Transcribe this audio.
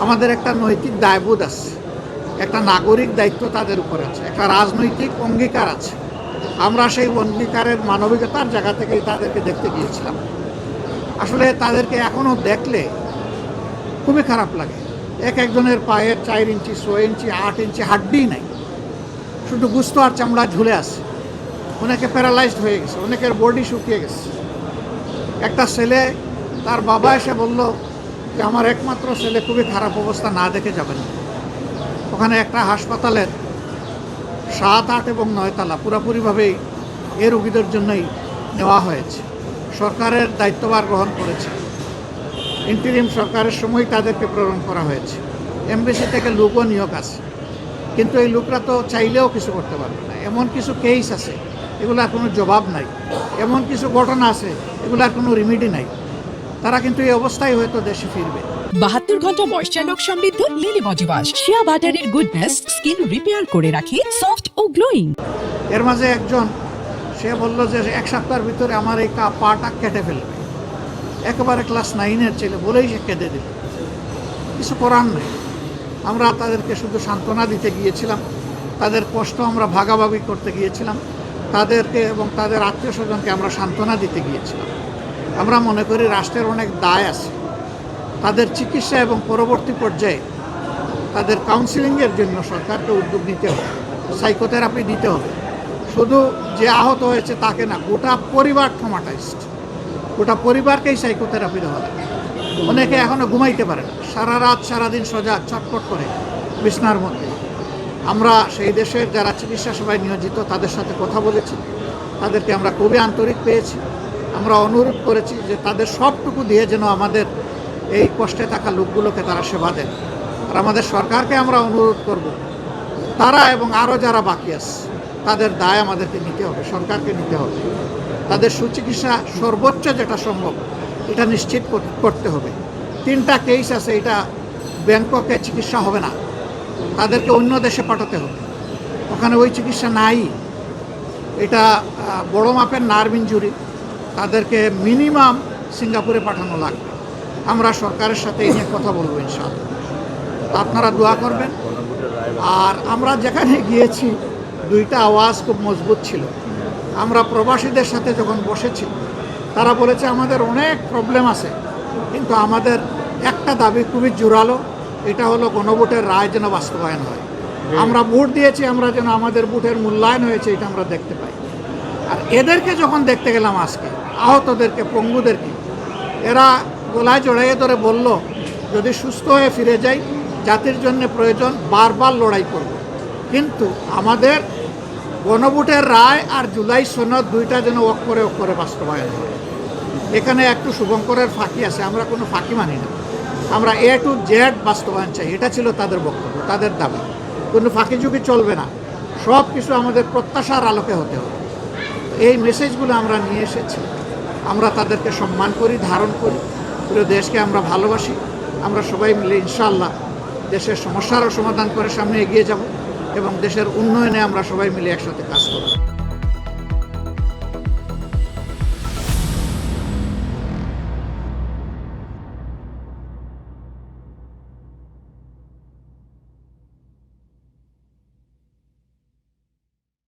আমাদের একটা নৈতিক দায়বোধ আছে, একটা নাগরিক দায়িত্ব তাদের উপর আছে, একটা রাজনৈতিক অঙ্গীকার আছে। আমরা সেই অঙ্গীকারের মানবিকতার জায়গা থেকেই তাদেরকে দেখতে গিয়েছিলাম। আসলে তাদেরকে এখনও দেখলে খুবই খারাপ লাগে। একজনের পায়ের 4 ইঞ্চি, 6 ইঞ্চি, 8 ইঞ্চি হাড্ডি নাই, শুধু গুস্ত আর চামড়া ঝুলে আছে। অনেকে প্যারালাইজড হয়ে গেছে, অনেকের বডি শুকিয়ে গেছে। একটা ছেলে, তার বাবা এসে বলল যে আমার একমাত্র ছেলে খুবই খারাপ অবস্থা, না দেখে যাবেন। ওখানে একটা হাসপাতালের 7, 8 এবং 9 তলা পুরোপুরিভাবেই এ রোগীদের জন্যই নেওয়া হয়েছে। সরকারের দায়িত্বভার গ্রহণ করেছে, ইন্টিরিম সরকারের সময় তাদেরকে প্রেরণ করা হয়েছে। এমবিসি থেকে লোকও নিয়োগ আছে, কিন্তু এই লোকরা তো চাইলেও কিছু করতে পারবে না। এমন কিছু কেস আছে, এগুলার কোনো জবাব নাই। এমন কিছু ঘটনা আছে, এগুলার কোনো রিমিডি নাই। তারা কিন্তু এই অবস্থায় হয়তো দেশে ফিরবে। 72 ঘন্টা ময়েশ্চার লক সমৃদ্ধ লিলি বডি ওয়াশ শিয়া বাটারের গুডনেস স্কিন রিপেয়ার করে রাখে সফট ও গ্লোয়িং। এর মাঝে একজন সে বলল যে 1 সপ্তাহের ভিতরে আমার এই পাটা কেটে ফেলবে। একেবারে ক্লাস 9-এর ছেলে বলেই সে কেঁদে দিল। কিছু করার নেই। আমরা তাদেরকে শুধু সান্ত্বনা দিতে গিয়েছিলাম, তাদের কষ্ট আমরা ভাগাভাগি করতে গিয়েছিলাম, তাদেরকে এবং তাদের আত্মীয় স্বজনকে আমরা সান্ত্বনা দিতে গিয়েছিলাম। আমরা মনে করি রাষ্ট্রের অনেক দায় আছে, তাদের চিকিৎসা এবং পরবর্তী পর্যায়ে তাদের কাউন্সিলিংয়ের জন্য সরকারকে উদ্যোগ নিতে হবে, সাইকোথেরাপি দিতে হবে। শুধু যে আহত হয়েছে তাকে না, গোটা পরিবার ট্রমাটাইজড, গোটা পরিবারকেই সাইকোথেরাপি দেওয়া লাগে। অনেকে এখনও ঘুমাইতে পারে না, সারা রাত সারাদিন সজাগ ছটফট করে বিছনার মধ্যে। আমরা সেই দেশের যারা চিকিৎসা সেবায় নিয়োজিত তাদের সাথে কথা বলেছি, তাদেরকে আমরা খুবই আন্তরিক পেয়েছি। আমরা অনুরোধ করেছি যে তাদের সবটুকু দিয়ে যেন আমাদের এই কষ্টে থাকা লোকগুলোকে তারা সেবা দেন। আর আমাদের সরকারকে আমরা অনুরোধ করব, তারা এবং আরও যারা বাকি আছে তাদের দায় আমাদেরকে নিতে হবে, সরকারকে নিতে হবে। তাদের সুচিকিৎসা সর্বোচ্চ যেটা সম্ভব এটা নিশ্চিত করতে হবে। 3টা কেস আছে, এটা ব্যাংককে চিকিৎসা হবে না, তাদেরকে অন্য দেশে পাঠাতে হবে, ওখানে ওই চিকিৎসা নাই। এটা বড় মাপের নার্ভ ইনজুরি, তাদেরকে মিনিমাম সিঙ্গাপুরে পাঠানো লাগবে। আমরা সরকারের সাথে এই নিয়ে কথা বলবো ইনশাআল্লাহ। আপনারা দোয়া করবেন। আর আমরা যেখানে গিয়েছি 2টা আওয়াজ খুব মজবুত ছিল। আমরা প্রবাসীদের সাথে যখন বসেছি তারা বলেছে আমাদের অনেক প্রবলেম আছে, কিন্তু আমাদের একটা দাবি খুবই জোরালো, এটা হলো গণভোটের রায় যেন বাস্তবায়ন হয়। আমরা ভোট দিয়েছি, আমরা যেন আমাদের ভোটের মূল্যায়ন হয়েছে এটা আমরা দেখতে পাই। আর এদেরকে যখন দেখতে গেলাম আজকে, আহতদেরকে, পঙ্গুদেরকে, এরা গলায় জড়াইয়ে ধরে বলল যদি সুস্থ হয়ে ফিরে যাই জাতির জন্য প্রয়োজন বারবার লড়াই করব, কিন্তু আমাদের গণভোটের রায় আর জুলাই সনদ 2টা যেন অক্ষরে বাস্তবায়ন হয়। এখানে একটু শুভঙ্করের ফাঁকি আছে, আমরা কোনো ফাঁকি মানি না। আমরা A to Z বাস্তবায়ন চাই, এটা ছিল তাদের বক্তব্য, তাদের দাবি। কোনো ফাঁকিঝুঁকি চলবে না, সব কিছু আমাদের প্রত্যাশার আলোকে হতে হবে। এই মেসেজগুলো আমরা নিয়ে এসেছি। আমরা তাদেরকে সম্মান করি, ধারণ করি, পুরো দেশকে আমরা ভালোবাসি। আমরা সবাই মিলে ইনশাআল্লাহ দেশের সমস্যারও সমাধান করে সামনে এগিয়ে যাব এবং দেশের উন্নয়নে আমরা সবাই মিলে একসাথে কাজ করব।